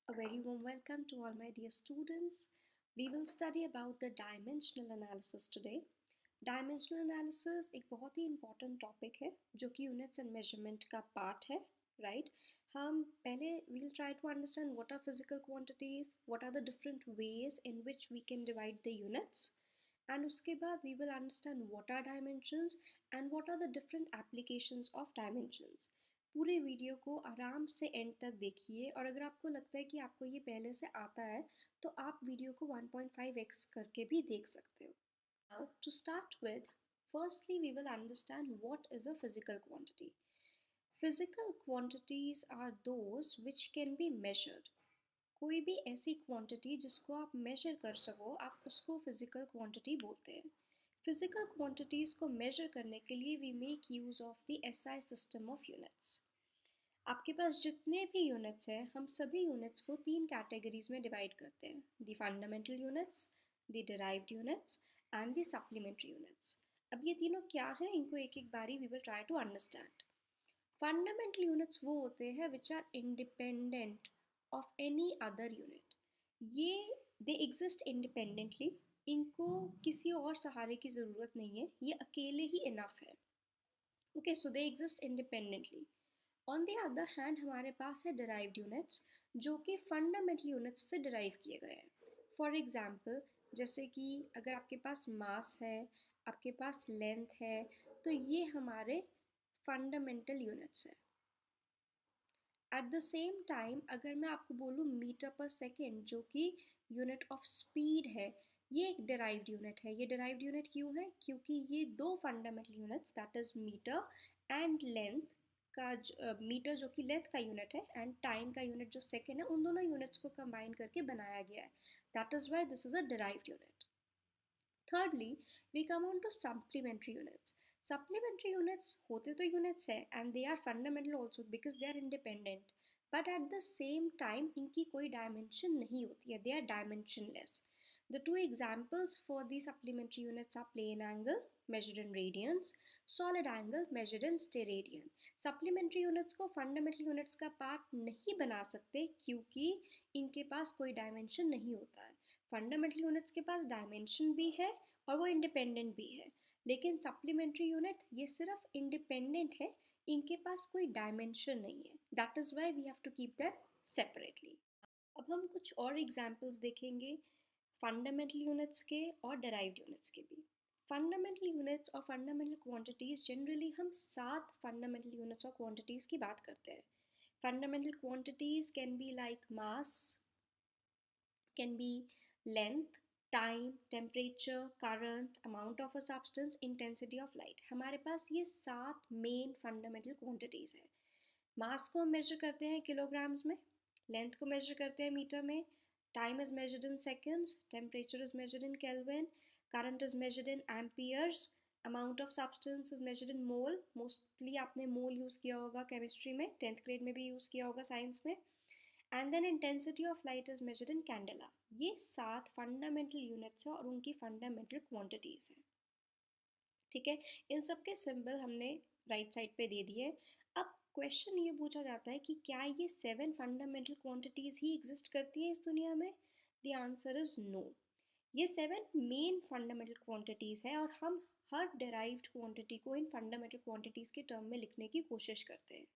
A very warm welcome to all my dear students. We will study about the dimensional analysis today. Dimensional analysis एक बहुत ही important topic है जो कि units and measurement का part है, right? हम पहले we'll try to understand what are physical quantities, what are the different ways in which we can divide the units, and उसके बाद we will understand what are dimensions and what are the different applications of dimensions. पूरे video को आराम से and तक देखिए और अगर आपको लगता है कि आपको ये पहले से आता है तो आप वीडियो को 1.5x करके भी देख सकते हो. Now, to start with, firstly we will understand what is a physical quantity. Physical quantities are those which can be measured. कोई भी ऐसी क्वांटिटी जिसको आप मेजर कर सको आप उसको फिजिकल क्वांटिटी बोलते हैं. फिजिकल क्वांटिटीज़ को मेजर करने के लिए we make use of the SI system of units. आपके पास जितने भी यूनिट्स हैं हम सभी यूनिट्स को तीन कैटेगरीज में डिवाइड करते हैं. The fundamental units, the derived units and the supplementary units. अब ये तीनों क्या हैं इनको एक एक बारी we will try to understand. Fundamental units वो होते हैं which are independent of any other unit. ये दे एग्जिस्ट इंडिपेंडेंटली, इनको किसी और सहारे की ज़रूरत नहीं है, ये अकेले ही इनफ है. Okay, so they exist independently. On the other hand हमारे पास है डिराइव्ड यूनिट्स जो कि फंडामेंटल यूनिट्स से डिराइव किए गए हैं. फॉर एग्जांपल, जैसे कि अगर आपके पास मास है, आपके पास लेंथ है, तो ये हमारे फंडामेंटल यूनिट्स हैं. एट द सेम टाइम अगर मैं आपको बोलूँ मीटर पर सेकेंड जो कि यूनिट ऑफ स्पीड है, ये एक डिराइव्ड यूनिट है. ये डिराइव्ड यूनिट क्यों है? क्योंकि ये दो fundamental units that is metre and length का मीटर जो कि लेंथ का यूनिट है एंड टाइम का यूनिट जो सेकेंड है, उन दोनों यूनिट्स को कंबाइन करके बनाया गया है. That is why this is a derived unit. Thirdly, we come on to supplementary units. Supplementary units होते तो units है and they are fundamental also because they are independent. But at the same time इनकी कोई dimension नहीं होती है. They are dimensionless. The two examples for the supplementary units are plane angle measured in radians, solid angle measured in steradian. Supplementary units को fundamental units का part नहीं बना सकते क्योंकि इनके पास कोई dimension नहीं होता है. फंडामेंटल यूनिट्स के पास डायमेंशन भी है और वो इंडिपेंडेंट भी है, लेकिन सप्लीमेंट्री यूनिट ये सिर्फ इंडिपेंडेंट है, इनके पास कोई डायमेंशन नहीं है. That is why we have to keep that separately. अब हम कुछ और एग्जांपल्स देखेंगे फंडामेंटल यूनिट्स के और डिराइव्ड यूनिट्स के भी. फंडामेंटल यूनिट्स और फंडामेंटल क्वांटिटीज़ जनरली हम 7 फंडामेंटल यूनिट्स और क्वांटिटीज़ की बात करते हैं. Fundamental quantities can be like mass, can be length, time, temperature, current, amount of a substance, intensity of light. हमारे पास ये 7 मेन फंडामेंटल क्वांटिटीज़ हैं. मास को हम मेजर करते हैं किलोग्राम्स में, लेंथ को मेजर करते हैं मीटर में, time is measured in seconds, temperature is measured in kelvin, current is measured in amperes, amount of substance is measured in mole. Mostly आपने मोल यूज़ किया होगा केमिस्ट्री में, 10th ग्रेड में भी यूज़ किया होगा साइंस में. And then intensity of light is measured in candela. ये 7 फंडामेंटल यूनिट्स हैं और उनकी फंडामेंटल क्वांटिटीज़ हैं. ठीक है, इन सब के सिंबल हमने राइट साइड पे दे दिए. अब क्वेश्चन ये पूछा जाता है कि क्या ये 7 फंडामेंटल क्वांटिटीज़ ही एग्जिस्ट करती हैं इस दुनिया में? The answer is no. ये 7 मेन फंडामेंटल क्वांटिटीज़ हैं और हम हर डिराइव्ड क्वांटिटी को इन फंडामेंटल क्वांटिटीज़ के टर्म में लिखने की कोशिश करते हैं.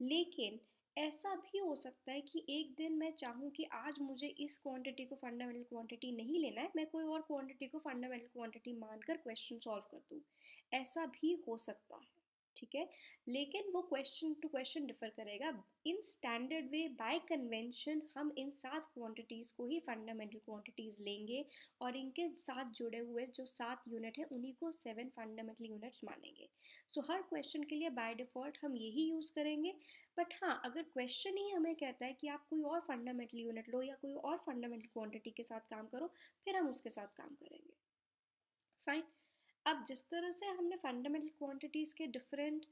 लेकिन ऐसा भी हो सकता है कि एक दिन मैं चाहूँ कि आज मुझे इस क्वांटिटी को फंडामेंटल क्वांटिटी नहीं लेना है, मैं कोई और क्वांटिटी को फंडामेंटल क्वांटिटी मानकर क्वेश्चन सॉल्व कर दूँ. ऐसा भी हो सकता है. ठीक है, लेकिन वो क्वेश्चन टू क्वेश्चन डिफर करेगा. In standard way by convention हम इन 7 क्वांटिटीज़ को ही फंडामेंटल क्वांटिटीज़ लेंगे और इनके साथ जुड़े हुए जो 7 यूनिट हैं उन्हीं को 7 फंडामेंटल यूनिट्स मानेंगे. सो हर क्वेश्चन के लिए बाय डिफ़ॉल्ट हम यही यूज़ करेंगे. बट हाँ, अगर क्वेश्चन ही हमें कहता है कि आप कोई और फंडामेंटल यूनिट लो या कोई और फंडामेंटल क्वांटिटी के साथ काम करो, फिर हम उसके साथ काम करेंगे. फाइन. अब जिस तरह से हमने फंडामेंटल क्वांटिटीज़ के डिफरेंट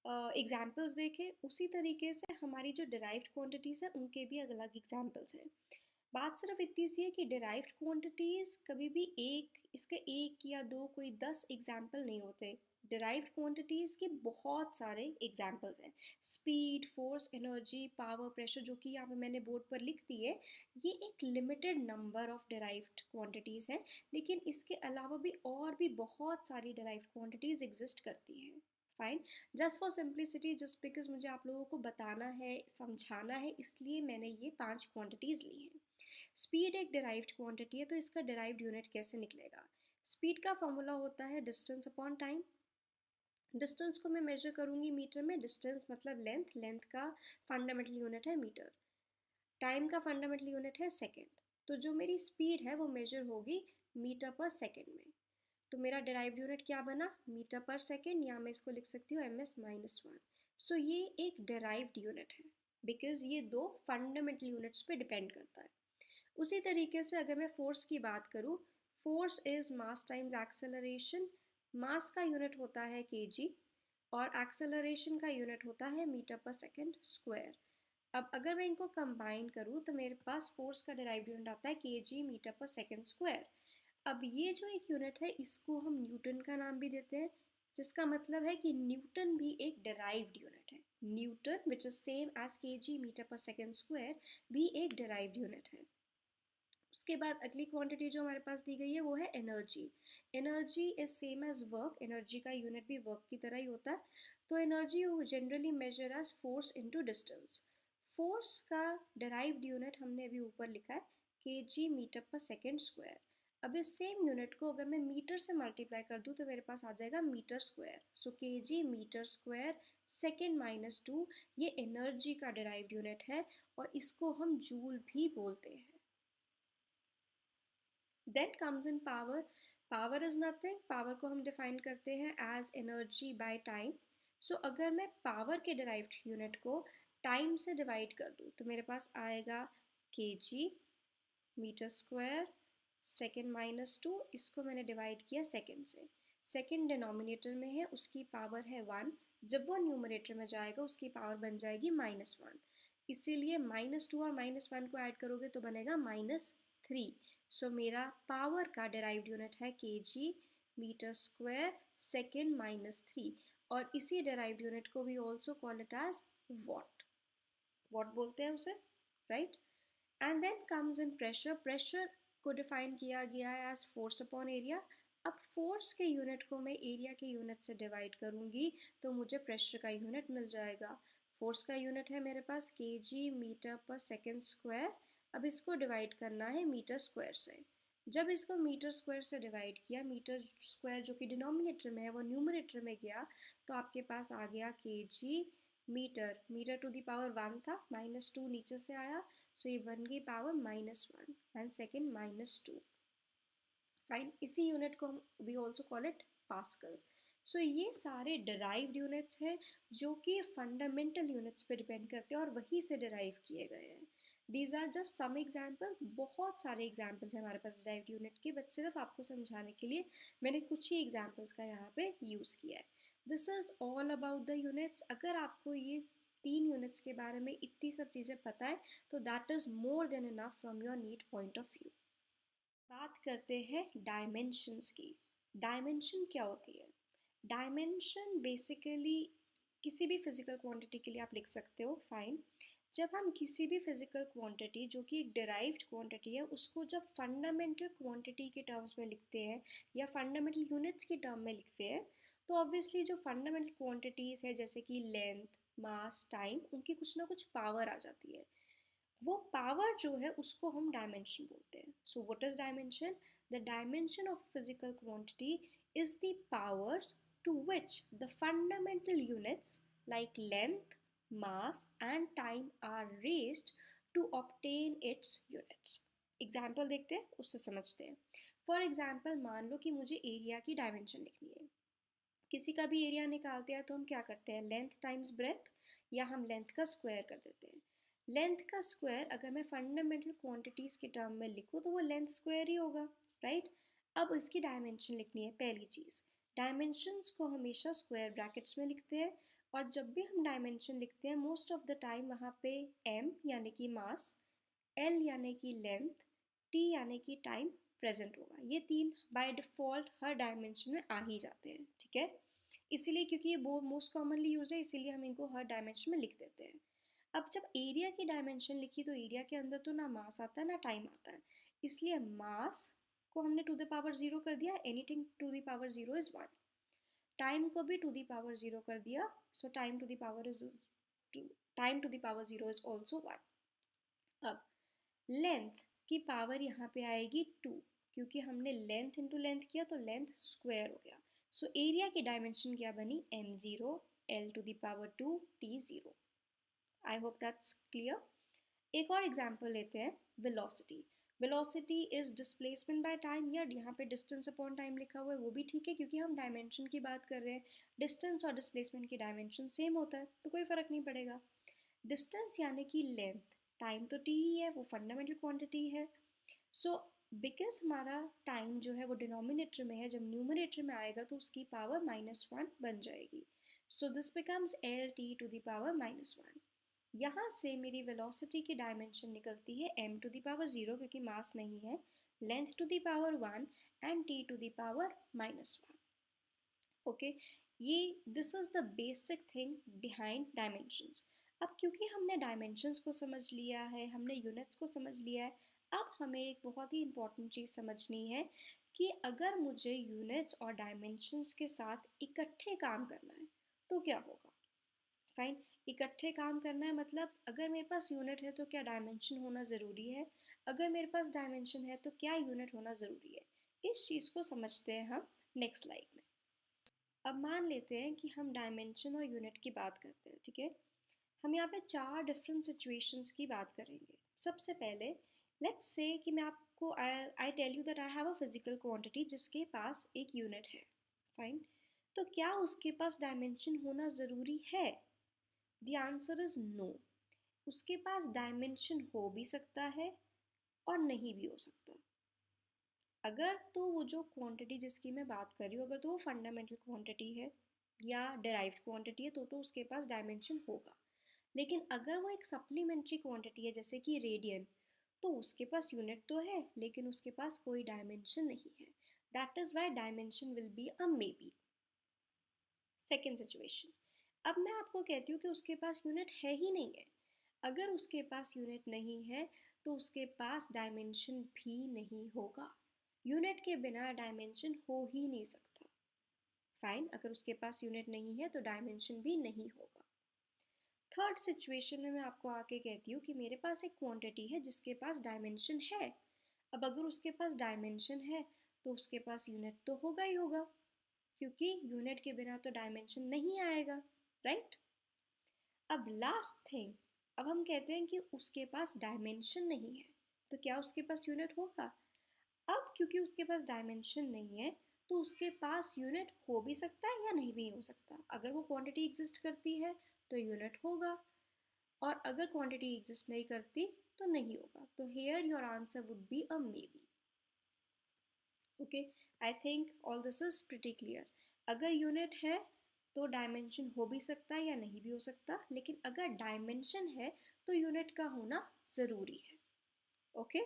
एग्जाम्पल्स देखे, उसी तरीके से हमारी जो डिराइव्ड क्वांटिटीज़ हैं उनके भी अलग एग्जाम्पल्स हैं. बात सिर्फ इतनी सी है कि डिराइव्ड क्वांटिटीज़ कभी भी एक इसके एक या दो कोई 10 एग्जाम्पल नहीं होते. डिराइव्ड क्वांटिटीज के बहुत सारे एग्जांपल्स हैं। Speed, force, energy, power, pressure, जो कि यहाँ पे मैंने बोर्ड पर लिख दी है, ये एक limited number of derived quantities हैं, लेकिन इसके अलावा भी और भी बहुत सारी डिराइव्ड क्वांटिटीज एग्जिस्ट करती हैं। Fine, just for simplicity, just because मुझे आप लोगों को बताना है, समझाना है, इसलिए मैंने ये 5 क्वांटिटीज ली हैं। स्पीड एक डिराइव्ड क्वांटिटी है, तो इसका डिराइव्ड यूनिट कैसे निकलेगा? स्पीड का फॉर्मूला होता है डिस्टेंस अपॉन टाइम। डिस्टेंस को मैं मेजर करूंगी मीटर में, डिस्टेंस मतलब लेंथ, लेंथ का फंडामेंटल यूनिट है मीटर, टाइम का फंडामेंटल यूनिट है सेकेंड। तो जो मेरी स्पीड है वो मेजर होगी मीटर पर सेकेंड में। तो मेरा डिराइव्ड यूनिट क्या बना? मीटर पर सेकेंड, या मैं इसको लिख सकती हूँ ms-1। सो ये एक डिराइव्ड यूनिट है, बिकॉज ये दो फंडामेंटल यूनिट्स पे डिपेंड करता है। उसी तरीके से अगर मैं फोर्स की बात करूँ, force is mass times acceleration. Mass का यूनिट होता है केजी और एक्सेलरेशन का यूनिट होता है मीटर पर सेकेंड स्क्वायर। अब अगर मैं इनको कंबाइन करूँ तो मेरे पास फोर्स का डिराइव्ड यूनिट आता है KG metre per second square. अब ये जो एक यूनिट है इसको हम न्यूटन का नाम भी देते हैं, जिसका मतलब है कि न्यूटन भी एक डिराइव्ड यूनिट है। Newton which is same as KG metre per second square भी एक डिराइव्ड यूनिट है। उसके बाद अगली क्वांटिटी जो हमारे पास दी गई है वो है energy. Energy is same as work, energy का यूनिट भी वर्क की तरह ही होता है। तो energy generally measure as force into distance. Force का डिराइव्ड यूनिट हमने अभी ऊपर लिखा है KG metre per second square. अब इस सेम यूनिट को अगर मैं मीटर से मल्टीप्लाई कर दूं तो मेरे पास आ जाएगा meter square. So kg metre square second minus 2, ये एनर्जी का डिराइव्ड यूनिट है और इसको हम जूल भी बोलते हैं। Then comes in power. Power is nothing. Power को हम define करते हैं as energy by time. So अगर मैं power के derived unit को time से divide कर दूँ तो मेरे पास आएगा kg metre square second minus 2, इसको मैंने डिवाइड किया सेकेंड से। सेकेंड डिनोमिनेटर में है, उसकी पावर है 1, जब वो न्यूमरेटर में जाएगा उसकी पावर बन जाएगी -1। इसीलिए -2 और -1 को ऐड करोगे तो बनेगा -3। सो मेरा पावर का डिराइव्ड यूनिट है केजी मीटर स्क्वायर सेकेंड -3, और इसी डिराइव्ड यूनिट को we also call it as watt. Watt बोलते हैं उसे, right. And then comes in pressure. Pressure को डिफाइन किया गया है एज फोर्स अपॉन एरिया। अब फोर्स के यूनिट को मैं एरिया के यूनिट से डिवाइड करूंगी तो मुझे प्रेशर का यूनिट मिल जाएगा। फोर्स का यूनिट है मेरे पास KG metre per second square. अब इसको डिवाइड करना है मीटर स्क्वायर से। जब इसको मीटर स्क्वायर से डिवाइड किया, मीटर स्क्वायर जो कि डिनोमिनेटर में है वो न्यूमरेटर में गया, तो आपके पास आ गया KG metre. Metre to the power 1 था, -2 नीचे से आया, सो ये बन गई पावर -1 एंड सेकेंड -2। फाइन, इसी यूनिट को हम we also call it pascal. So ये सारे डिराइव्ड यूनिट्स हैं जो कि फंडामेंटल यूनिट्स पे डिपेंड करते हैं और वहीं से डिराइव किए गए हैं। These are just some examples, बहुत सारे एग्जाम्पल्स हैं हमारे पास डिराइव्ड यूनिट के, बट सिर्फ आपको समझाने के लिए मैंने कुछ ही एग्जाम्पल्स का यहाँ पे यूज़ किया है। This is all about the units. अगर आपको ये 3 यूनिट्स के बारे में इतनी सब चीज़ें पता है तो that is more than enough from your need point of view. बात करते हैं डायमेंशंस की। डायमेंशन क्या होती है? डायमेंशन बेसिकली किसी भी फिजिकल क्वांटिटी के लिए आप लिख सकते हो, फाइन। जब हम किसी भी फिजिकल क्वांटिटी जो कि एक डिराइव्ड क्वांटिटी है उसको जब फंडामेंटल क्वांटिटी के टर्म्स में लिखते हैं या फंडामेंटल यूनिट्स के टर्म में लिखते हैं, तो ऑब्वियसली जो फंडामेंटल क्वांटिटीज़ है जैसे कि लेंथ, मास, टाइम, उनकी कुछ ना कुछ पावर आ जाती है। वो पावर जो है उसको हम डायमेंशन बोलते हैं। So what is dimension? The dimension of physical quantity is the powers to which the fundamental units like length, mass and time are raised to obtain its units. Example देखते हैं, उससे समझते हैं। फॉर एग्जाम्पल मान लो कि मुझे area की dimension लिखनी है। किसी का भी एरिया निकालते हैं तो हम क्या करते हैं, लेंथ टाइम्स ब्रेथ, या हम लेंथ का स्क्वायर कर देते हैं। लेंथ का स्क्वायर अगर मैं फंडामेंटल क्वांटिटीज़ के टर्म में लिखूँ तो वो लेंथ स्क्वायर ही होगा, राइट। अब इसकी डायमेंशन लिखनी है। पहली चीज़, डायमेंशंस को हमेशा स्क्वायर ब्रैकेट्स में लिखते हैं, और जब भी हम डायमेंशन लिखते हैं मोस्ट ऑफ द टाइम वहाँ पे m यानी कि मास, l यानी कि लेंथ, t यानी कि टाइम प्रेजेंट होगा। ये तीन बाय डिफ़ॉल्ट हर डायमेंशन में आ ही जाते हैं, ठीक है। इसीलिए क्योंकि ये मोस्ट कॉमनली यूज है, इसीलिए हम इनको हर डायमेंशन में लिख देते हैं। अब जब एरिया की डायमेंशन लिखी तो एरिया के अंदर तो ना मास आता है ना टाइम आता है, इसलिए मास को हमने टू द पावर जीरो कर दिया, anything to the power zero is one. Time को भी टू द पावर जीरो कर दिया, so time to the power is time to the power zero is also one. अब लेंथ की power यहाँ पे आएगी टू, क्योंकि हमने लेंथ इंटू लेंथ किया तो लेंथ स्क्वायर हो गया। सो एरिया की डायमेंशन क्या बनी, m zero l to the power two t zero. I hope that's clear. एक और एग्जाम्पल लेते हैं, velocity. Velocity is displacement by time, या यहाँ पे डिस्टेंस अपॉन टाइम लिखा हुआ है वो भी ठीक है, क्योंकि हम डायमेंशन की बात कर रहे हैं। डिस्टेंस और डिस्प्लेसमेंट की डायमेंशन सेम होता है तो कोई फर्क नहीं पड़ेगा। डिस्टेंस यानी कि लेंथ, टाइम तो t ही है, वो फंडामेंटल क्वांटिटी है। सो बिकॉज हमारा टाइम जो है वो डिनोमिनेटर में है, जब न्यूमरेटर में आएगा तो उसकी पावर -1 बन जाएगी। So this becomes L T to the power -1। यहाँ से मेरी वेलोसिटी की डायमेंशन निकलती है m to the power zero, क्योंकि मास नहीं है, length to the power one and t to the power -1। Okay, ये this is the basic thing behind dimensions. अब क्योंकि हमने डायमेंशंस को समझ लिया है, हमने यूनिट्स को समझ लिया है, अब हमें एक बहुत ही इंपॉर्टेंट चीज़ समझनी है कि अगर मुझे यूनिट्स और डायमेंशंस के साथ इकट्ठे काम करना है तो क्या होगा। फाइन, इकट्ठे काम करना है मतलब अगर मेरे पास यूनिट है तो क्या डायमेंशन होना ज़रूरी है, अगर मेरे पास डायमेंशन है तो क्या यूनिट होना ज़रूरी है। इस चीज़ को समझते हैं हम नेक्स्ट स्लाइड में। अब मान लेते हैं कि हम डायमेंशन और यूनिट की बात करते हैं, ठीक है। हम यहाँ पे चार डिफरेंट सिचुएशंस की बात करेंगे। सबसे पहले लेट्स से कि मैं आपको I tell you that I have a physical quantity जिसके पास एक यूनिट है। फाइन, तो क्या उसके पास डायमेंशन होना ज़रूरी है? The answer is no. उसके पास डायमेंशन हो भी सकता है और नहीं भी हो सकता। अगर तो वो जो क्वांटिटी जिसकी मैं बात कर रही हूँ अगर तो वो फंडामेंटल क्वांटिटी है या डेराइव्ड क्वांटिटी है तो उसके पास डायमेंशन होगा। लेकिन अगर वो एक सप्लीमेंट्री क्वांटिटी है जैसे कि रेडियन, तो उसके पास यूनिट तो है लेकिन उसके पास कोई डायमेंशन नहीं है। That is why dimension will be a maybe. Second situation, अब मैं आपको कहती हूँ कि उसके पास यूनिट है ही नहीं है। अगर उसके पास यूनिट नहीं है तो उसके पास डायमेंशन भी नहीं होगा। यूनिट के बिना डायमेंशन हो ही नहीं सकता। फाइन, अगर उसके पास यूनिट नहीं है तो डायमेंशन भी नहीं होगा। थर्ड सिचुएशन में मैं आपको आके कहती हूँ कि मेरे पास एक क्वांटिटी है जिसके पास डायमेंशन है। अब अगर उसके पास डायमेंशन है तो उसके पास यूनिट तो होगा ही होगा, क्योंकि यूनिट के बिना तो डायमेंशन नहीं आएगा, राइट। अब लास्ट थिंग, अब हम कहते हैं कि उसके पास डायमेंशन नहीं है तो क्या उसके पास यूनिट होगा। अब क्योंकि उसके पास डायमेंशन नहीं है तो उसके पास यूनिट हो भी सकता है या नहीं भी हो सकता। अगर वो क्वांटिटी एग्जिस्ट करती है तो यूनिट होगा, और अगर क्वांटिटी एग्जिस्ट नहीं करती तो नहीं होगा। तो here your answer would be a maybe. Okay, I think all this is pretty clear. अगर यूनिट है तो डायमेंशन हो भी सकता है या नहीं भी हो सकता, लेकिन अगर डायमेंशन है तो यूनिट का होना ज़रूरी है। ओके,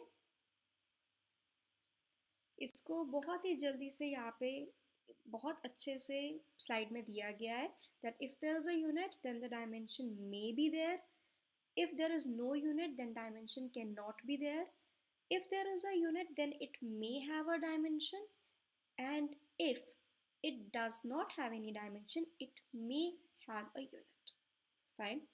इसको बहुत ही जल्दी से यहाँ पे बहुत अच्छे से स्लाइड में दिया गया है that if there is a unit then the dimension may be there, if there is no unit then dimension cannot be there, if there is a unit then it may have a dimension, and if it does not have any dimension it may have a unit. Fine,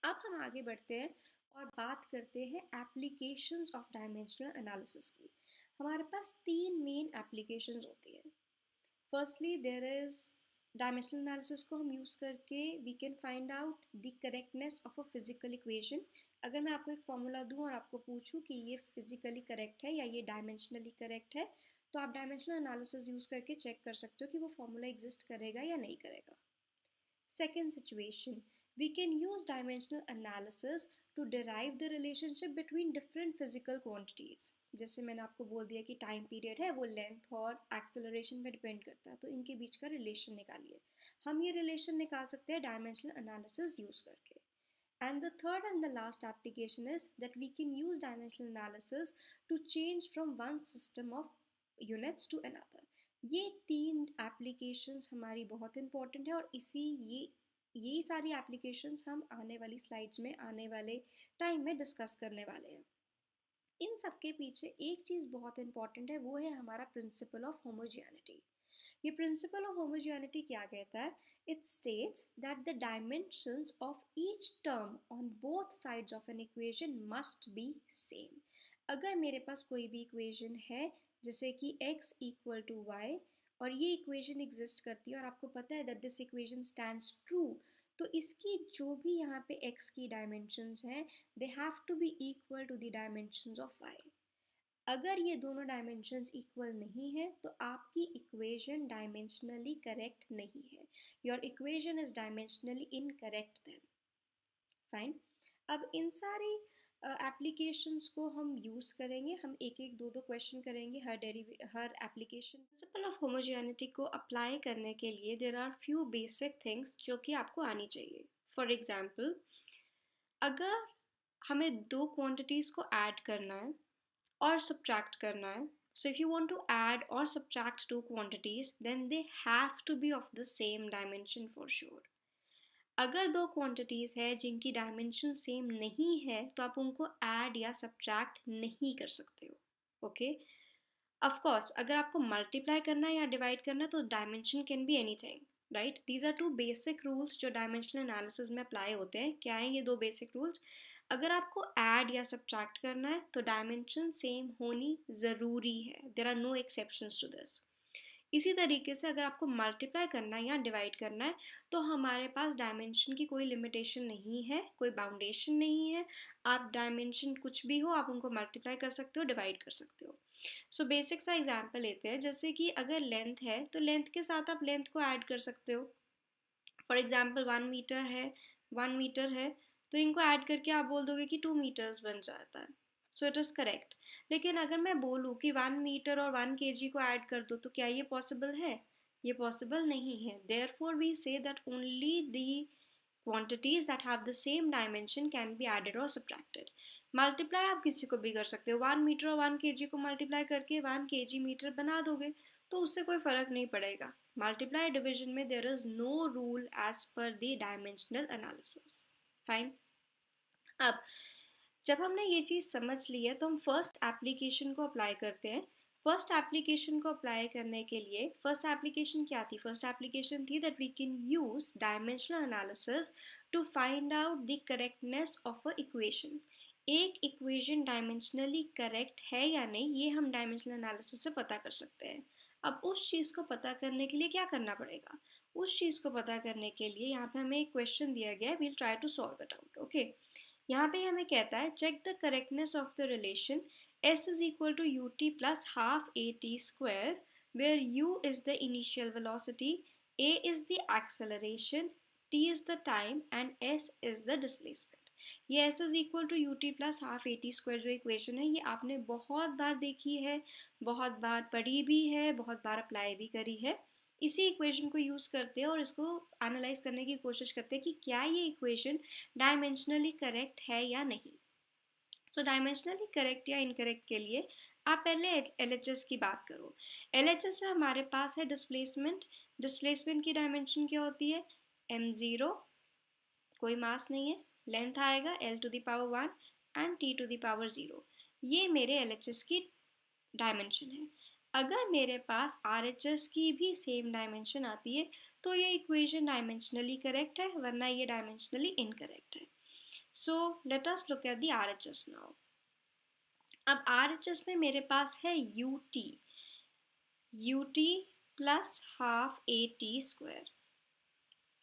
अब हम आगे बढ़ते हैं और बात करते हैं applications of dimensional analysis की। हमारे पास तीन मेन एप्लीकेशंस होती हैं। Firstly there is dimensional analysis को हम यूज़ करके we can find out the correctness of a physical equation. अगर मैं आपको एक फॉर्मूला दूं और आपको पूछूं कि ये फिजिकली करेक्ट है या ये डायमेंशनली करेक्ट है, तो आप डायमेंशनल एनालिसिस यूज़ करके चेक कर सकते हो कि वो फॉर्मूला एग्जिस्ट करेगा या नहीं करेगा। Second situation, we can use dimensional analysis to derive the relationship between different physical quantities. जैसे मैंने आपको बोल दिया कि टाइम पीरियड है वो लेंथ और एक्सेलरेशन पे डिपेंड करता है, तो इनके बीच का रिलेशन निकालिए। हम ये रिलेशन निकाल सकते हैं डायमेंशनल एनालिसिस यूज़ करके। And the third and the last application is that we can use dimensional analysis to change from one system of units to another. ये 3 एप्लीकेशंस हमारी बहुत इंपॉर्टेंट है और यही सारी एप्लीकेशंस हम आने वाली स्लाइड्स में आने वाले टाइम में डिस्कस करने वाले हैं। इन सब के पीछे एक चीज़ बहुत इंपॉर्टेंट है, वो है हमारा प्रिंसिपल ऑफ होमोजियनिटी। ये प्रिंसिपल ऑफ होमोजियनिटी क्या कहता है? It states that the dimensions of each term on both sides of an equation must be same. अगर मेरे पास कोई भी इक्वेशन है जैसे कि x इक्वल टू वाई और ये इक्वेशन एग्जिस्ट करती है और आपको पता है that this equation stands true, तो इसकी जो भी यहाँ पे x की डायमेंशंस हैं they have to be equal to the dimensions of y। अगर ये दोनों डायमेंशंस इक्वल नहीं है तो आपकी इक्वेशन डायमेंशनली करेक्ट नहीं है। Your equation is dimensionally incorrect then. Fine. अब इन सारी एप्लीकेशंस को हम यूज़ करेंगे, हम एक एक दो दो क्वेश्चन करेंगे हर एप्लीकेशन। प्रिंसिपल ऑफ होमोजेनिटी को अप्लाई करने के लिए there are few basic things जो कि आपको आनी चाहिए। फॉर एग्जाम्पल, अगर हमें दो क्वांटिटीज़ को ऐड करना है और सब्ट्रैक्ट करना है, so if you want to add or subtract two quantities then they have to be of the same dimension for sure। अगर दो क्वांटिटीज है जिनकी डायमेंशन सेम नहीं है तो आप उनको ऐड या सब्ट्रैक्ट नहीं कर सकते हो। ओके, ऑफ कोर्स अगर आपको मल्टीप्लाई करना है या डिवाइड करना है तो dimension can be anything, right. These are two basic rules जो डायमेंशनल एनालिसिस में अप्लाई होते हैं। क्या है ये दो बेसिक रूल्स? अगर आपको ऐड या सब्ट्रैक्ट करना है तो डायमेंशन सेम होनी ज़रूरी है, there are no exceptions to this. इसी तरीके से अगर आपको मल्टीप्लाई करना है या डिवाइड करना है तो हमारे पास डायमेंशन की कोई लिमिटेशन नहीं है, कोई बाउंडेशन नहीं है। आप डायमेंशन कुछ भी हो आप उनको मल्टीप्लाई कर सकते हो, डिवाइड कर सकते हो। सो बेसिक सा एग्जांपल लेते हैं, जैसे कि अगर लेंथ है तो लेंथ के साथ आप लेंथ को ऐड कर सकते हो। फॉर एग्जाम्पल 1 मीटर है तो इनको ऐड करके आप बोल दोगे कि 2 मीटर्स बन जाता है। So it is correct. लेकिन अगर मैं बोलूँ कि 1 मीटर और 1 kg को ऐड कर दो तो क्या ये पॉसिबल है? ये पॉसिबल नहीं है। Therefore we say that only the quantities that have the same dimension can be added or subtracted। Multiply आप किसी को भी कर सकते हो, 1 मीटर और 1 kg को मल्टीप्लाई करके 1 kg मीटर बना दोगे तो उससे कोई फर्क नहीं पड़ेगा। मल्टीप्लाई डिवीजन में there is no rule as per the dimensional analysis. Fine. अब जब हमने ये चीज़ समझ ली है तो हम फर्स्ट एप्लीकेशन को अप्लाई करते हैं। फर्स्ट एप्लीकेशन को अप्लाई करने के लिए फर्स्ट एप्लीकेशन क्या थी? फर्स्ट एप्लीकेशन थी that we can use dimensional analysis to find out the correctness of a equation. एक इक्वेशन डायमेंशनली करेक्ट है या नहीं ये हम डायमेंशनल एनालिसिस से पता कर सकते हैं। अब उस चीज़ को पता करने के लिए क्या करना पड़ेगा? उस चीज़ को पता करने के लिए यहाँ पे हमें एक क्वेश्चन दिया गया है, we'll try to solve it out. Okay, यहाँ पे हमें कहता है check the correctness of the relation s is equal to u t plus half a t square where u is the initial velocity, a is the acceleration, t is the time and s is the displacement। ये s is equal to u t plus half a t square जो equation है ये आपने बहुत बार देखी है, बहुत बार पढ़ी भी है, बहुत बार अप्लाई भी करी है। इसी इक्वेशन को यूज़ करते हैं और इसको एनालाइज करने की कोशिश करते हैं कि क्या ये इक्वेशन डायमेंशनली करेक्ट है या नहीं। सो डायमेंशनली करेक्ट या इनकरेक्ट के लिए आप पहले LHS की बात करो। LHS में हमारे पास है डिस्प्लेसमेंट। डिस्प्लेसमेंट की डायमेंशन क्या होती है? m0, कोई मास नहीं है, लेंथ आएगा l to the power 1 and t to the power 0। ये मेरे LHS की डायमेंशन है। अगर मेरे पास RHS की भी सेम डायमेंशन आती है तो ये इक्वेशन डायमेंशनली करेक्ट है, वरना ये डायमेंशनली इनकरेक्ट है। So let us look at the RHS now. अब RHS में मेरे पास है UT plus half AT square.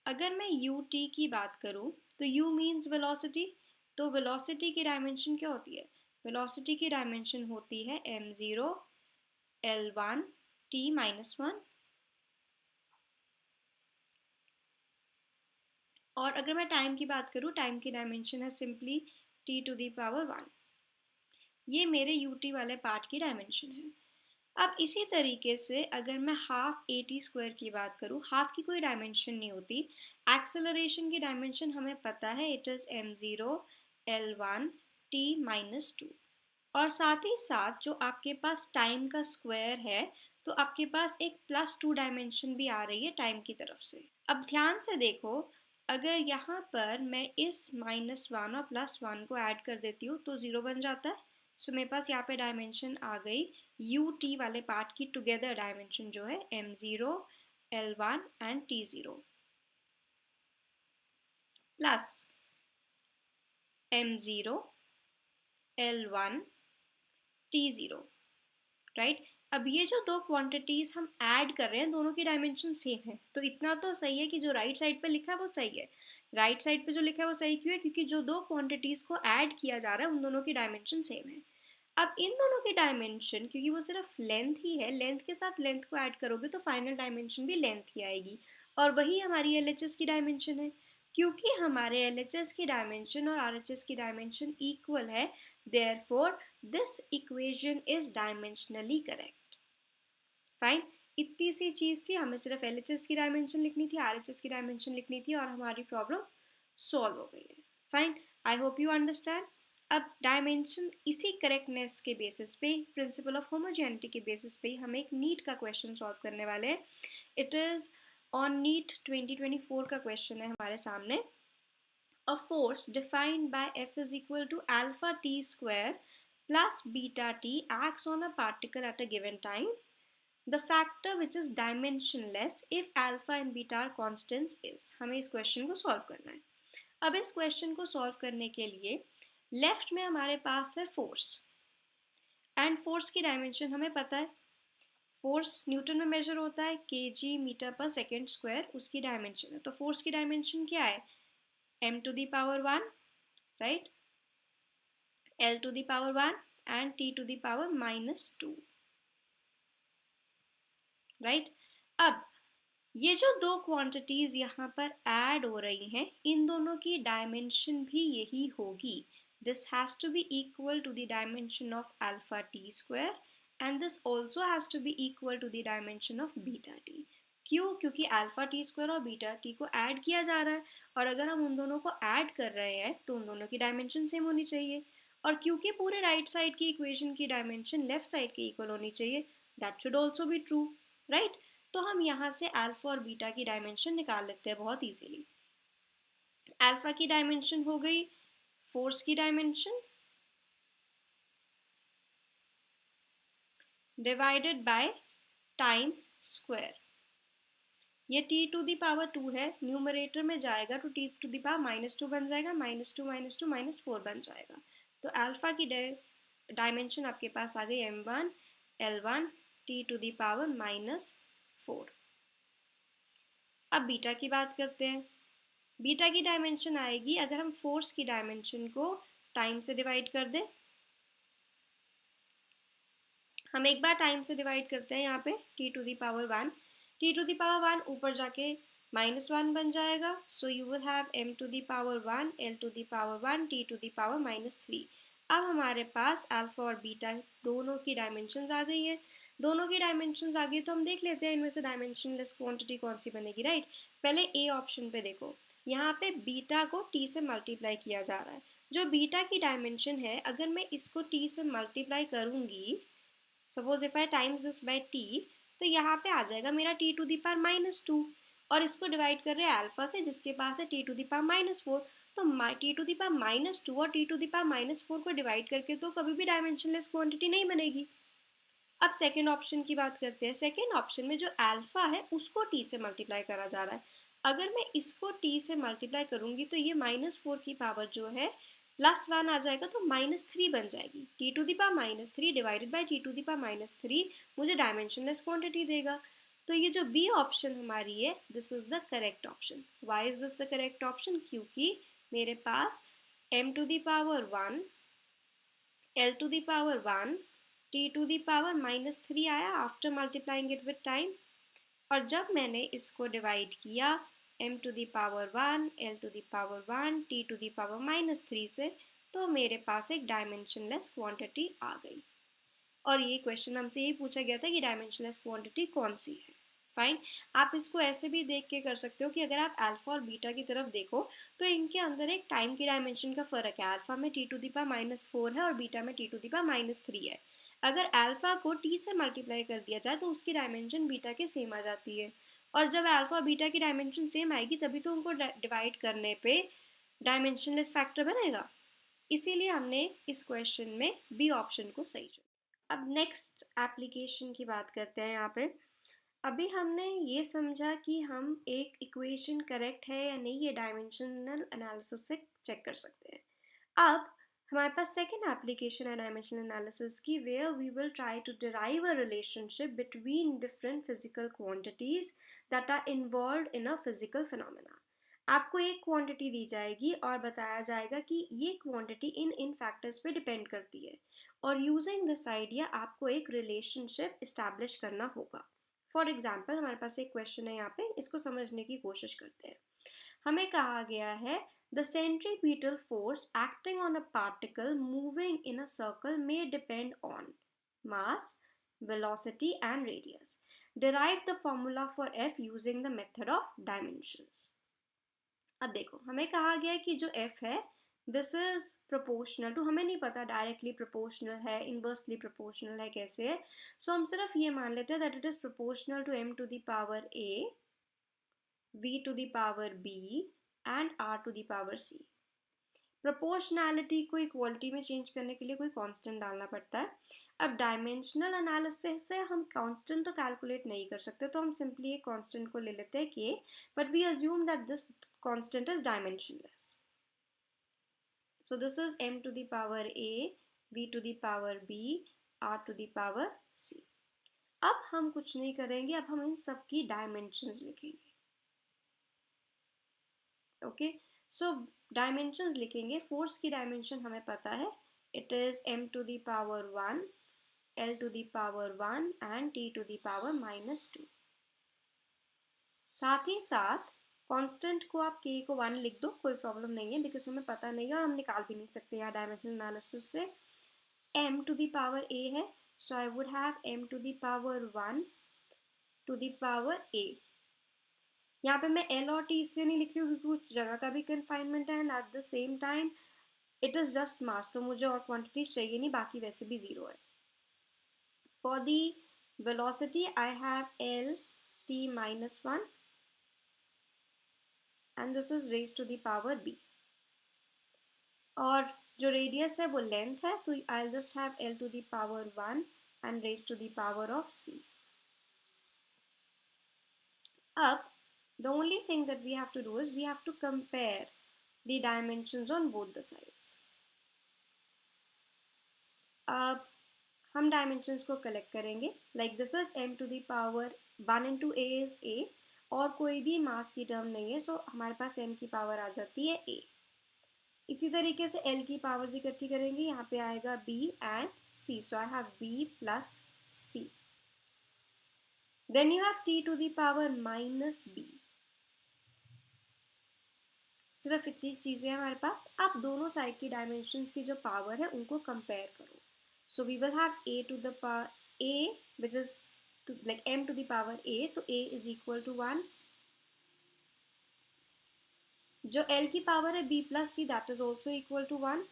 अगर मैं UT की बात करूं तो U मीन्स वेलोसिटी, तो वेलोसिटी की डायमेंशन क्या होती है? वेलोसिटी की डायमेंशन होती है m0 L1 t-1। और अगर मैं टाइम की बात करूँ, टाइम की डायमेंशन है simply t to the power 1। ये मेरे ut वाले पार्ट की डायमेंशन है। अब इसी तरीके से अगर मैं हाफ AT स्क्वायर की बात करूँ, हाफ की कोई डायमेंशन नहीं होती। एक्सेलरेशन की डायमेंशन हमें पता है, it is m0 L1 t-2। और साथ ही साथ जो आपके पास टाइम का स्क्वायर है तो आपके पास एक +2 डायमेंशन भी आ रही है टाइम की तरफ से। अब ध्यान से देखो, अगर यहाँ पर मैं इस -1 और +1 को ऐड कर देती हूँ तो 0 बन जाता है। सो मेरे पास यहाँ पे डायमेंशन आ गई ut वाले पार्ट की टुगेदर डायमेंशन जो है m0, l1 and t0 plus m0, l1, t0, right. अब ये जो दो क्वांटिटीज हम ऐड कर रहे हैं दोनों की डायमेंशन सेम है, तो इतना तो सही है कि जो राइट साइड पे लिखा है वो सही है। राइट साइड पे जो लिखा है वो सही क्यों है? क्योंकि जो दो क्वांटिटीज को ऐड किया जा रहा है उन दोनों की डायमेंशन सेम है। अब इन दोनों की डायमेंशन, क्योंकि वो सिर्फ लेंथ ही है, लेंथ के साथ लेंथ को ऐड करोगे तो फाइनल डायमेंशन भी लेंथ ही आएगी, और वही हमारी LHS की डायमेंशन है। क्योंकि हमारे LHS की डायमेंशन और RHS की डायमेंशन इक्वल है, therefore this equation is dimensionally correct. Fine, इतनी सी चीज थी, हमें सिर्फ LHS की डायमेंशन लिखनी थी, RHS की डायमेंशन लिखनी थी, और हमारी प्रॉब्लम सॉल्व हो गई है। Fine, I hope you understand. अब डायमेंशन इसी करेक्टनेस के बेसिस पे, प्रिंसिपल ऑफ होमोजेनिटी के बेसिस पे हम एक नीट का क्वेश्चन सॉल्व करने वाले हैं। इट इज ऑन नीट 2024 का क्वेश्चन है हमारे सामने। A force defined by F is equal to alpha t square plus beta t acts on a particle at a given time. The factor which is dimensionless if alpha and beta are constants is. हमें इस question को solve करना है। अब इस question को solve करने के लिए लेफ्ट में हमारे पास है फोर्स, एंड फोर्स की डायमेंशन हमें पता है। फोर्स न्यूटन में मेजर होता है, kg metre per second square उसकी डायमेंशन है। तो फोर्स की डायमेंशन क्या है? m to the power 1, right, l to the power 1 and t to the power -2, right. अब ये जो दो क्वांटिटीज यहाँ पर ऐड हो रही हैं इन दोनों की डायमेंशन भी यही होगी। This has to be equal to the dimension of alpha T square and this also has to be equal to the dimension of beta T. क्यों? क्योंकि अल्फा टी स्क्वायर और बीटा टी को add किया जा रहा है, और अगर हम उन दोनों को ऐड कर रहे हैं तो उन दोनों की डायमेंशन सेम होनी चाहिए, और क्योंकि पूरे राइट साइड की इक्वेशन की डायमेंशन लेफ्ट साइड के इक्वल होनी चाहिए, that should also be true, right. तो हम यहाँ से अल्फा और बीटा की डायमेंशन निकाल लेते हैं बहुत इजीली। अल्फा की डायमेंशन हो गई फोर्स की dimension divided by time square. ये t टू दी पावर 2 है, न्यूमरेटर में जाएगा तो t टू दी पावर -2 बन जाएगा, -2 -2 -4 बन जाएगा। तो अल्फा की डायमेंशन आपके पास आ गई m1 l1 t to the power -4। अब बीटा की बात करते हैं। बीटा की डायमेंशन आएगी अगर हम फोर्स की डायमेंशन को टाइम से डिवाइड कर दें। हम एक बार टाइम से डिवाइड करते हैं यहाँ पे t to the power 1, t to the power 1 ऊपर जाके -1 बन जाएगा, so you will have m to the power 1 l to the power 1 t to the power -3। अब हमारे पास अल्फा और बीटा दोनों की डायमेंशंस आ गई हैं। दोनों की डायमेंशंस आ गई तो हम देख लेते हैं इनमें से डायमेंशनलेस क्वांटिटी कौन सी बनेगी, राइट। पहले ए ऑप्शन पे देखो, यहाँ पे बीटा को t से मल्टीप्लाई किया जा रहा है। जो बीटा की डायमेंशन है अगर मैं इसको t से मल्टीप्लाई करूंगी, suppose if I times this by t, तो यहाँ पे आ जाएगा मेरा t टू दी पावर -2, और इसको डिवाइड कर रहे हैं अल्फा से जिसके पास है t टू दी पावर -4। तो t टू दी पावर -2 और t टू दी पावर -4 को डिवाइड करके तो कभी भी डायमेंशनलेस क्वांटिटी नहीं बनेगी। अब सेकेंड ऑप्शन की बात करते हैं। सेकेंड ऑप्शन में जो अल्फा है उसको t से मल्टीप्लाई करा जा रहा है। अगर मैं इसको t से मल्टीप्लाई करूंगी तो ये -4 की पावर जो है +1 आ जाएगा तो -3 बन जाएगी। t to the power -3 divided by t to the power -3 मुझे डायमेंशनलेस क्वांटिटी देगा। तो ये जो बी ऑप्शन हमारी है this is the correct option. Why is this the correct option? क्योंकि मेरे पास m to the power 1 l to the power 1 t to the power -3 आया after multiplying it with time, और जब मैंने इसको डिवाइड किया m to the power 1 l to the power 1 t to the power -3 से, तो मेरे पास एक डायमेंशनलेस क्वांटिटी आ गई। और ये क्वेश्चन हमसे यही पूछा गया था कि डायमेंशनलेस क्वांटिटी कौन सी है। फाइन, आप इसको ऐसे भी देख के कर सकते हो कि अगर आप अल्फा और बीटा की तरफ देखो तो इनके अंदर एक टाइम की डायमेंशन का फर्क है। अल्फा में t टू दी पावर -4 है और बीटा में t टू दी पावर -3 है। अगर अल्फा को टी से मल्टीप्लाई कर दिया जाए तो उसकी डायमेंशन बीटा के सेम आ जाती है, और जब अल्फा बीटा की डायमेंशन सेम आएगी तभी तो उनको डिवाइड करने पे डायमेंशनलेस फैक्टर बनेगा। इसीलिए हमने इस क्वेश्चन में बी ऑप्शन को सही चुना। अब नेक्स्ट एप्लीकेशन की बात करते हैं यहाँ पे। अभी हमने ये समझा कि हम एक इक्वेशन करेक्ट है या नहीं ये डायमेंशनल एनालिसिस से चेक कर सकते हैं। अब हमारे पास सेकेंड एप्लीकेशन है डायमेंशनल एनालिसिस की, where we will try to derive a relationship between different physical quantities that are involved in a physical phenomena. आपको एक क्वांटिटी दी जाएगी और बताया जाएगा कि ये क्वांटिटी इन इन फैक्टर्स पे डिपेंड करती है, और यूजिंग दिस आइडिया आपको एक रिलेशनशिप इस्टेब्लिश करना होगा। फॉर एग्जाम्पल हमारे पास एक क्वेश्चन है यहाँ पे, इसको समझने की कोशिश करते हैं। हमें कहा गया है the centripetal force acting on a particle moving in a circle may depend on mass, velocity and radius. Derive the formula for F using the method of dimensions. अब देखो हमें कहा गया है कि जो F है दिस इज प्रोपोर्शनल टू, हमें नहीं पता डायरेक्टली प्रोपोर्शनल है, इनवर्सली प्रोपोर्शनल है, कैसे है। सो हम सिर्फ ये मान लेते हैं that it is proportional to m to the power a, v to the power b and r to the power c। Proportionality को इक्वालिटी में चेंज करने के लिए कोई कांस्टेंट डालना पड़ता है। अब डायमेंशनल एनालिसिस से हम कांस्टेंट तो कैलकुलेट नहीं कर सकते, तो हम सिंपली एक कांस्टेंट को ले लेते हैं k, but we assume that this constant is dimensionless. So this is m to the power a, v to the power b, r to the power c. अब हम कुछ नहीं करेंगे, अब हम इन सब की डायमेंशंस लिखेंगे। ओके, सो डायमेंशंस लिखेंगे। फोर्स की डायमेंशन हमें पता है, it is m to the power 1, l to the power 1 and t to the power -2। साथ ही साथ कांस्टेंट को आप k को 1 लिख दो, कोई प्रॉब्लम नहीं है, बिकॉज हमें पता नहीं है और हम निकाल भी नहीं सकते यहाँ डायमेंशनल एनालिसिस से। m to the power a है, so I would have m to the power 1 to the power a। यहाँ पे मैं l और t इसलिए नहीं लिख रही हूँ क्योंकि कुछ जगह का भी कन्फाइनमेंट है, and at the same time it is just mass, तो मुझे और क्वांटिटीज चाहिए नहीं, बाकी वैसे भी जीरो है। For the velocity I have l t -1 and this is raise to the power b, और जो रेडियस है वो लेंथ है, तो I just have l to the power 1 and raise to the power of c। अब the only thing that we have to do is we have to compare the dimensions on both the sides. अब हम dimensions को collect करेंगे, like this is m to the power 1 into a is a, और कोई भी mass की term नहीं है, so हमारे पास m की power आ जाती है a। इसी तरीके से l की powers इकट्ठी करेंगे, यहाँ पे आएगा b and c, so I have b plus c। Then you have t to the power -b। सिर्फ इतनी चीज़ें हैं हमारे पास। आप दोनों साइड की डायमेंशंस की जो पावर है उनको कंपेयर करो। So we will have a to the power a which is like m to the power a, तो a इज इक्वल टू 1। जो l की पावर है b plus c, that is also equal to 1,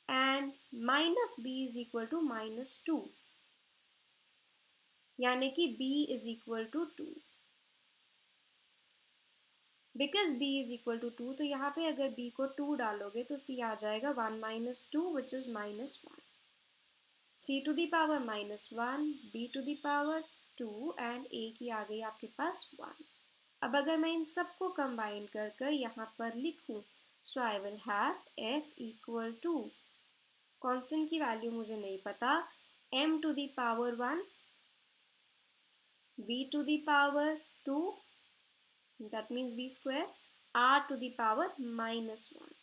and minus b is equal to -2, यानी कि b is equal to 2। Because b is equal to 2, तो यहाँ पे अगर b को 2 डालोगे तो c आ जाएगा 1 - 2 which is -1। c to the power -1, b to the power 2 and a की आ गई आपके पास 1। अब अगर मैं इन सबको कंबाइन कर कर यहाँ पर लिखूं, so I will have f equal to, constant की वैल्यू मुझे नहीं पता, m to the power 1, b to the power 2, that means b square, r to the power -1।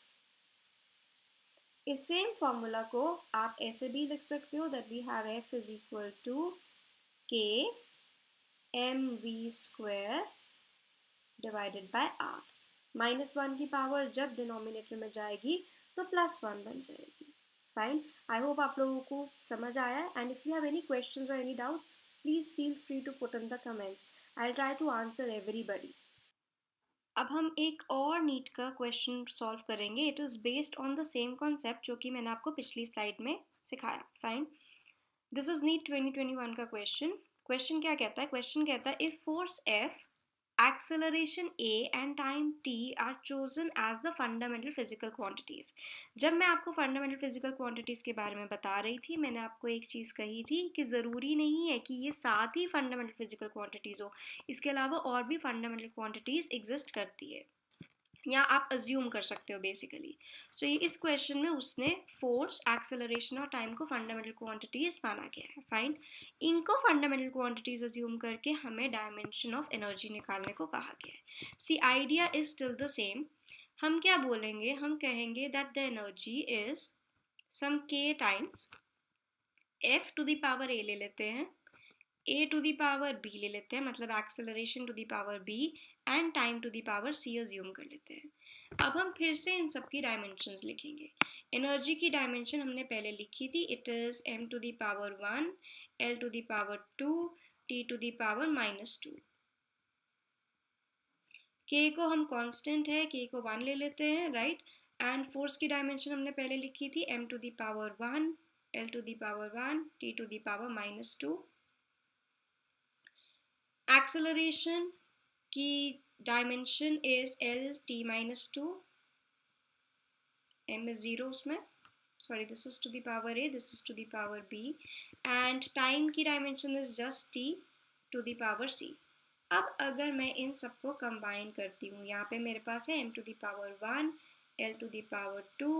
इस सेम फॉर्मूला को आप ऐसे भी लिख सकते हो, that we have f is equal to k mv square divided by r। -1 की power जब डिनोमिनेटर में जाएगी तो +1 बन जाएगी। फाइन, आई होप आप लोगों को समझ आया, and if you have any questions और any doubts please feel free to put in the comments. I will try to answer everybody. अब हम एक और नीट का क्वेश्चन सॉल्व करेंगे. It is based on the same concept जो कि मैंने आपको पिछली स्लाइड में सिखाया. फाइन. दिस इज नीट 2021 का क्वेश्चन क्या कहता है? क्वेश्चन कहता है if force F, acceleration A and time T are chosen as the fundamental physical quantities. जब मैं आपको fundamental physical quantities के बारे में बता रही थी, मैंने आपको एक चीज़ कही थी कि ज़रूरी नहीं है कि ये साथ ही fundamental physical quantities हो, इसके अलावा और भी fundamental quantities exist करती है या आप अज्यूम कर सकते हो बेसिकली. सो ये इस क्वेश्चन में उसने फोर्स, एक्सेलरेशन और टाइम को फंडामेंटल क्वांटिटीज माना गया है. फाइन. इनको फंडामेंटल क्वांटिटीज अज्यूम करके हमें डायमेंशन ऑफ एनर्जी निकालने को कहा गया है. See idea is still the same. हम क्या बोलेंगे? हम कहेंगे that the energy is some k times f to the power a ले लेते हैं, a to the power b ले लेते हैं, मतलब acceleration to the power b and time to the power c assume कर लेते हैं. अब हम फिर से इन सब की डायमेंशंस लिखेंगे. एनर्जी की डायमेंशन हमने पहले लिखी थी. It is m to the power 1, l to the power 2, t to the power -2. k को हम कांस्टेंट है, k को 1 ले लेते हैं, राइट. एंड फोर्स की डायमेंशन हमने पहले लिखी थी m to the power 1, l to the power 1, t to the power -2. Acceleration की dimension is l t -2. m is 0 उसमें, sorry, this is to the power a, this is to the power b, and time की dimension is just t to the power c. अब अगर मैं इन सबको combine करती हूँ, यहाँ पे मेरे पास है m to the power 1, l to the power 2,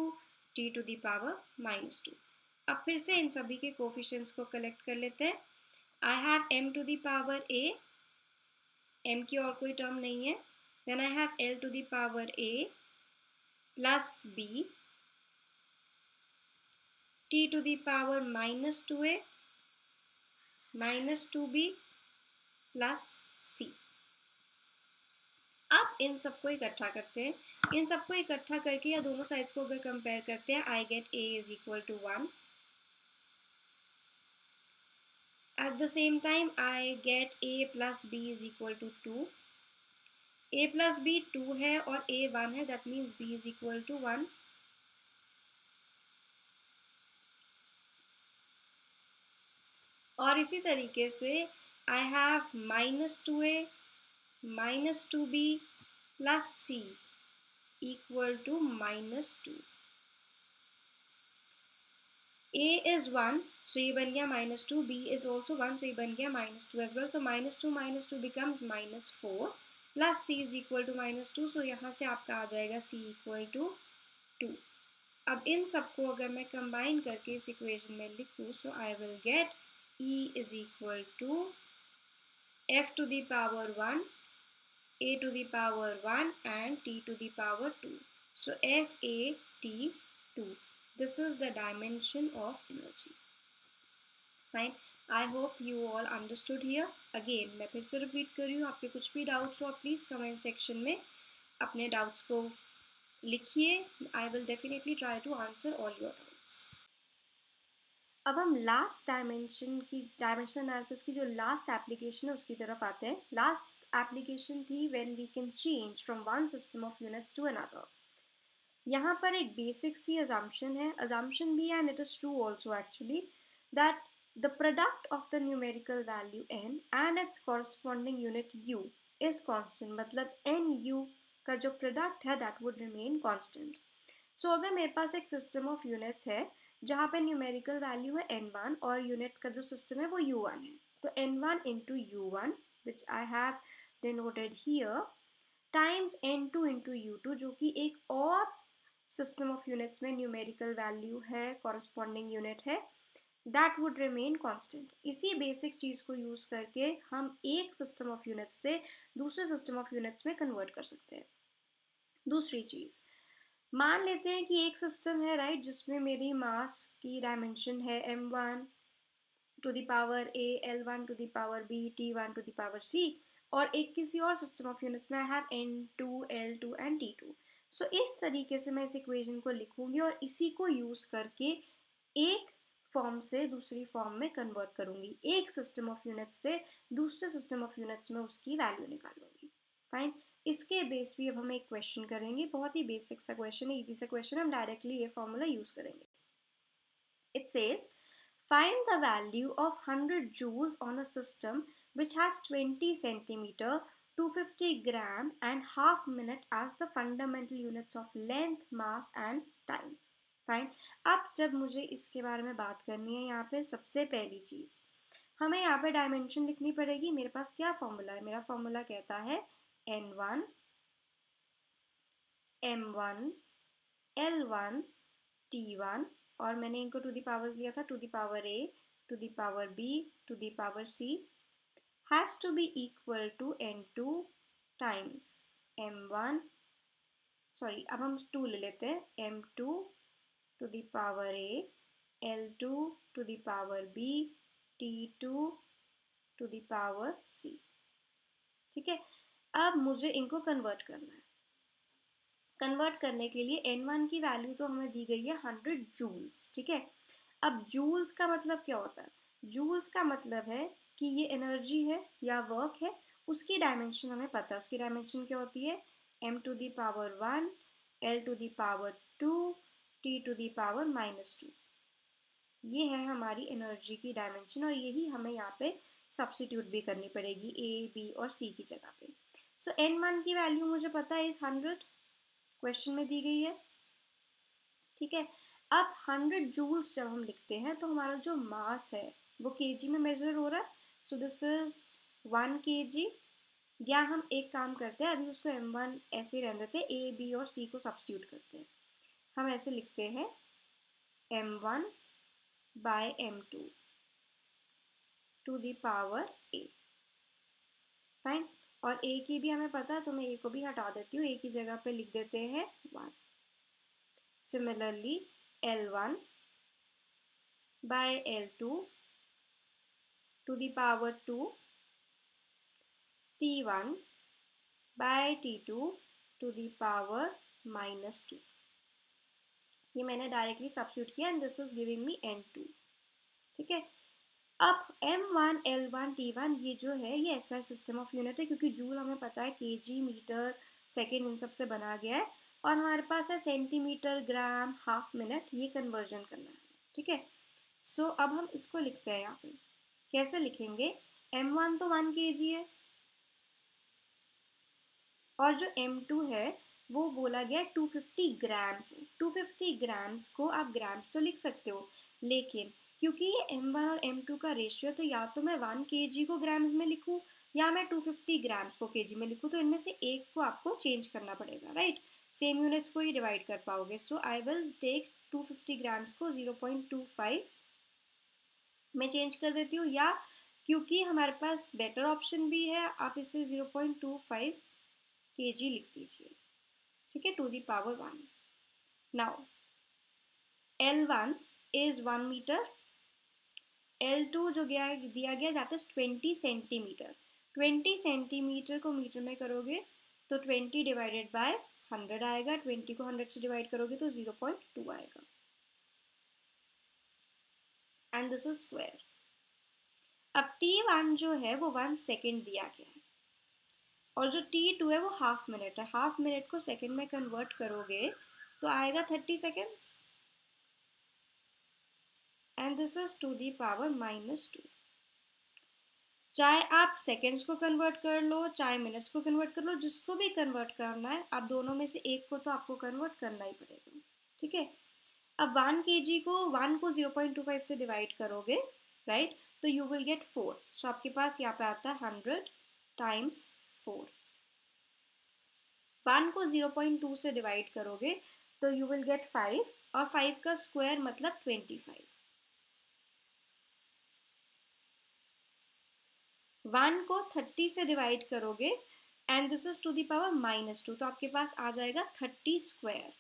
t to the power -2. अब फिर से इन सभी के कोफिशिएंट्स को कलेक्ट कर लेते हैं. I have m to the power a, m की और कोई टर्म नहीं है. Then I have l to the power a plus b, t to the power -2a -2b plus c. अब इन सबको इकट्ठा करते हैं. इन सबको इकट्ठा करके या दोनों साइड्स को अगर कंपेयर करते हैं, I get a is equal to 1. At the same time I get a plus b is equal to 2. a plus b 2 है और a 1 है, that means b is equal to 1. और इसी तरीके से I have -2a -2b plus c equal to -2. a is 1, so ये बन गया -2. b is also 1, so ये बन गया -2 as well. So -2 becomes -4 plus c is equal to -2. So यहाँ से आपका आ जाएगा c equal to 2. अब इन सबको अगर मैं कंबाइन करके इस इक्वेशन में लिखूँ, so I will get e is equal to f to the power 1, a to the power 1 and t to the power 2. So f a t 2. This is the dimension of energy. Fine. I hope you all understood here. Again, मैं फिर से repeat कर रही हूँ. आपके कुछ भी doubts हो, प्लीज़ कमेंट सेक्शन में अपने डाउट्स को लिखिए. I will definitely try to answer all your doubts. अब हम लास्ट डायमेंशन एनालिसिस की जो लास्ट एप्लीकेशन है उसकी तरफ आते हैं. लास्ट एप्लीकेशन थी when we can change from one system of units to another. यहाँ पर एक बेसिक सी अजम्पशन है, अजम्पशन भी and it is true also actually, that the product of the numerical value n and its corresponding unit u is constant. मतलब N U का जो product है that would remain constant. So अगर मेरे पास एक system of units है जहाँ पे न्यूमेरिकल वैल्यू है n1 और यूनिट का जो सिस्टम है वो u1 है, तो n1 into u1 which I have denoted here times n2 into u2 जो कि एक और सिस्टम ऑफ यूनिट्स में न्यूमेरिकल वैल्यू है, कॉरस्पॉन्डिंग यूनिट है, दैट वुड रिमेन कांस्टेंट. इसी बेसिक चीज़ को यूज़ करके हम एक सिस्टम ऑफ यूनिट्स से दूसरे सिस्टम ऑफ यूनिट्स में कन्वर्ट कर सकते हैं. दूसरी चीज़, मान लेते हैं कि एक सिस्टम है, राइट, जिसमें मेरी मास की डायमेंशन है m1 to the power a, l1 to the power b, t1 to the power c, और एक किसी और सिस्टम ऑफ यूनिट्स में I have n2, l2 and t2. सो इस तरीके से मैं इस इक्वेशन को लिखूंगी और इसी को यूज़ करके एक फॉर्म से दूसरी फॉर्म में कन्वर्ट करूंगी, एक सिस्टम ऑफ यूनिट्स से दूसरे सिस्टम ऑफ यूनिट्स में उसकी वैल्यू निकालूंगी. फाइन. इसके बेस्ड भी अब हम एक क्वेश्चन करेंगे, बहुत ही बेसिक सा क्वेश्चन है, इजी सा क्वेश्चन, हम डायरेक्टली ये फॉर्मूला यूज करेंगे. It says find the value of 100 joules on a system which has 20 centimeter, 250 gram and half minute as the fundamental units of length, mass and time. Fine. अब जब मुझे इसके बारे में बात करनी है, यहाँ पे सबसे पहली चीज हमें यहाँ पे डायमेंशन लिखनी पड़ेगी. मेरे पास क्या फॉर्मूला है? मेरा फॉर्मूला कहता है n1 m1 l1 t1 और मैंने इनको टू द पावर्स लिया था, to the power a, to the power b, to the power c has to be equal to n2 times m1, sorry अब हम 2 ले लेते हैं, m2 to the power a, l2 to the power b, t2 to the power c. ठीक है. अब मुझे इनको कन्वर्ट करना है. कन्वर्ट करने के लिए n1 की वैल्यू तो हमें दी गई है 100 जूल्स. ठीक है. अब जूल्स का मतलब क्या होता है? जूल्स का मतलब है कि ये एनर्जी है या वर्क है, उसकी डायमेंशन हमें पता है. उसकी डायमेंशन क्या होती है? m to the power 1, l to the power 2, t to the power -2. ये है हमारी एनर्जी की डायमेंशन और यही हमें यहाँ पे सब्स्टिट्यूट भी करनी पड़ेगी ए, बी और सी की जगह पे. सो n1 की वैल्यू मुझे पता है इस 100, क्वेश्चन में दी गई है. ठीक है. अब 100 जूल्स जब हम लिखते हैं तो हमारा जो मास है वो केजी में मेजर हो रहा है. So this is 1 kg. या हम एक काम करते हैं, अभी उसको m1 ऐसे रहने देते हैं, a, b और c को सब्स्टिट्यूट करते हैं. हम ऐसे लिखते हैं m1 by m2 to the power a. Fine. और a की भी हमें पता है तो मैं a को भी हटा देती हूँ, a की जगह पे लिख देते हैं 1. Similarly l1 by l2 to the power 2, t1 by t2 to the power -2. ये मैंने डायरेक्टली सब्स्टिट्यूट किया and this is giving me n2. ठीक है. अब m1 l1 t1 ये जो है ये SI सिस्टम ऑफ यूनिट है, क्योंकि जूल हमें पता है kg, मीटर, सेकेंड इन सब से बना गया है और हमारे पास है सेंटीमीटर, ग्राम, हाफ मिनट, ये कन्वर्जन करना है. ठीक है. सो अब हम इसको लिखते हैं यहाँ पे. कैसे लिखेंगे? m1 तो 1 kg है और जो m2 है वो बोला गया 250 ग्राम्स है. 250 ग्राम्स को आप ग्राम्स तो लिख सकते हो, लेकिन क्योंकि ये m1 और m2 का रेशियो, तो या तो मैं 1 kg को ग्राम्स में लिखूँ या मैं 250 ग्राम्स को kg में लिखूँ, तो इनमें से एक को आपको चेंज करना पड़ेगा. राइट. सेम यूनिट्स को ही डिवाइड कर पाओगे. सो आई विल टेक 250 ग्राम्स को 0.25 में चेंज कर देती हूँ, या क्योंकि हमारे पास बेटर ऑप्शन भी है, आप इसे 0.25 kg लिख दीजिए. ठीक है. To the power 1. Now L1 is 1 metre, L2 जो दिया गया दैट इज 20 सेंटीमीटर. 20 सेंटीमीटर को मीटर में करोगे तो 20 डिवाइडेड बाय 100 आएगा. 20 को 100 से डिवाइड करोगे तो 0.2 आएगा. And this is square. अब T1 जो है वो 1 सेकेंड दिया गया है और जो T2 है वो हाफ मिनट है. हाफ मिनट को सेकेंड में कन्वर्ट करोगे तो आएगा 30 seconds and this is to the power -2. चाहे आप सेकेंड्स को कन्वर्ट कर लो, चाहे मिनट्स को कन्वर्ट कर लो, जिसको भी कन्वर्ट करना है, आप दोनों में से एक को तो आपको कन्वर्ट करना ही पड़ेगा. ठीक है. अब 1 kg को 1 को 0.25 से डिवाइड करोगे, राइट, तो यू विल गेट 4. सो आपके पास यहाँ पे आता है 100 टाइम्स 4. 1 को 0.2 से डिवाइड करोगे तो यू विल गेट 5 और 5 का स्क्वायर मतलब 25. 1 को 30 से डिवाइड करोगे and this is to the power -2, तो आपके पास आ जाएगा 30 स्क्वायर.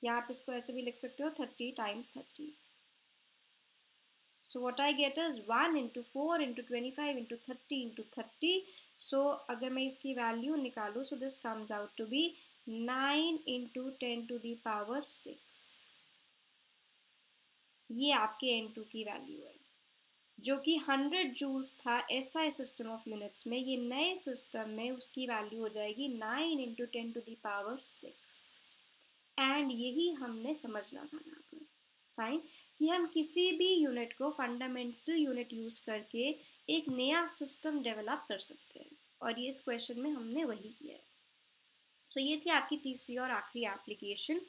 या आप इसको ऐसे भी लिख सकते हो 30 times 30. So what I get is 1 into 4 into 25 into 30 into 30. So अगर मैं इसकी वैल्यू निकालूँ, so this comes out to be 9 into 10 to the power 6. ये आपके n2 की वैल्यू है. जो कि 100 जूल्स था SI सिस्टम ऑफ यूनिट्स में, ये नए सिस्टम में उसकी वैल्यू हो जाएगी 9 इंटू 10⁶। एंड यही हमने समझना था यहाँ पर, फाइन, कि हम किसी भी यूनिट को फंडामेंटल यूनिट यूज करके एक नया सिस्टम डेवलप कर सकते हैं, और ये इस क्वेश्चन में हमने वही किया है। तो ये थी आपकी तीसरी और आखिरी एप्लीकेशन।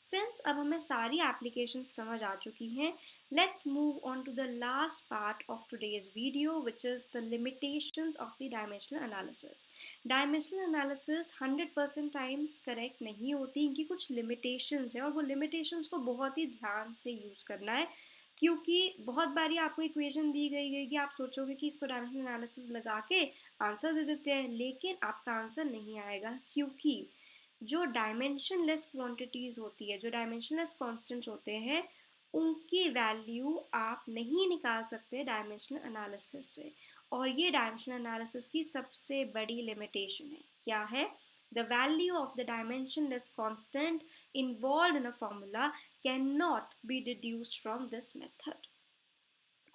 सिंस अब हमें सारी एप्लीकेशन समझ आ चुकी हैं, let's move on to the last part of today's video, which is the limitations of the dimensional analysis. Dimensional analysis 100% times correct नहीं होती, इनकी कुछ limitations है, और वो limitations को बहुत ही ध्यान से यूज़ करना है, क्योंकि बहुत बारी आपको इक्वेशन दी गई है कि आप सोचोगे कि इसको डायमेंशनल एनालिसिस लगा के आंसर दे देते हैं, लेकिन आपका आंसर नहीं आएगा, क्योंकि जो डायमेंशनलेस क्वांटिटीज होती है, जो डायमेंशनलेस कांस्टेंट्स होते हैं, उनकी वैल्यू आप नहीं निकाल सकते डायमेंशनल एनालिसिस से, और ये डायमेंशनल एनालिसिस की सबसे बड़ी लिमिटेशन है। क्या है? The value of the dimensionless constant involved in a formula cannot be deduced from this method.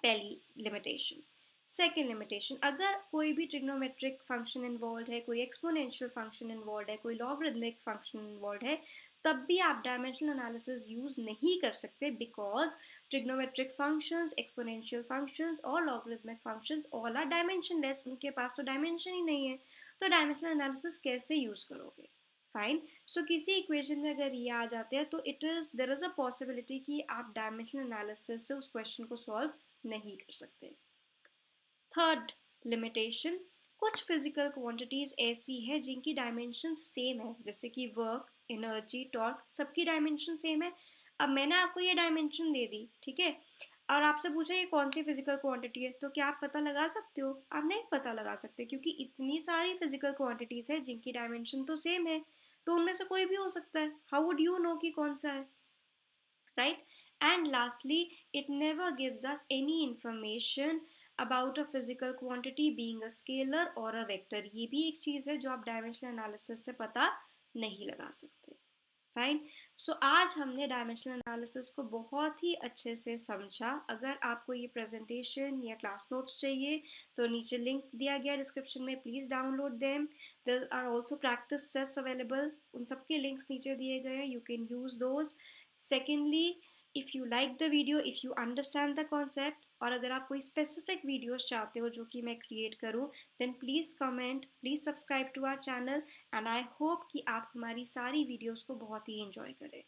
पहली लिमिटेशन। सेकेंड लिमिटेशन, अगर कोई भी ट्रिग्नोमेट्रिक फंक्शन इन्वॉल्व है, कोई एक्सपोनेंशियल फंक्शन इन्वॉल्व है, कोई लॉगरिथमिक फंक्शन इन्वॉल्व है, तब भी आप डायमेंशनल एनालिसिस यूज नहीं कर सकते, because trigonometric functions, exponential functions और logarithmic functions all are dimensionless, उनके पास तो डायमेंशन ही नहीं है, तो डायमेंशनल एनालिसिस कैसे यूज करोगे? फाइन, सो किसी इक्वेशन में अगर ये आ जाते हैं तो देयर इज अ पॉसिबिलिटी कि आप डायमेंशनल एनालिसिस से उस क्वेश्चन को सॉल्व नहीं कर सकते। थर्ड लिमिटेशन, कुछ फिजिकल क्वांटिटीज ऐसी है जिनकी डायमेंशंस सेम है, जैसे कि वर्क, एनर्जी, टॉर्क, सबकी डायमेंशन सेम है। अब मैंने आपको ये डायमेंशन दे दी, ठीक है, और आपसे पूछा ये कौन सी फिजिकल क्वांटिटी है, तो क्या आप पता लगा सकते हो? आप नहीं पता लगा सकते, क्योंकि इतनी सारी फिजिकल क्वांटिटीज है जिनकी डायमेंशन तो सेम है, तो उनमें से कोई भी हो सकता है। हाउ वुड यू नो कि कौन सा है? right? And lastly, it never gives us any information about a physical quantity being a scalar or a vector. ये भी एक चीज़ है जो आप डायमेंशनल एनालिसिस से पता नहीं लगा सकते। फाइन, सो आज हमने डायमेंशनल एनालिसिस को बहुत ही अच्छे से समझा। अगर आपको ये प्रेजेंटेशन या क्लास नोट्स चाहिए तो नीचे लिंक दिया गया डिस्क्रिप्शन में, please download them. There are also practice sets available, उन सबके लिंक्स नीचे दिए गए हैं, you can use those. Secondly, if you like the video, if you understand the concept, और अगर आप कोई specific videos चाहते हो जो कि मैं create करूँ, then please comment, please subscribe to our channel, and I hope कि आप हमारी सारी videos को बहुत ही enjoy करें।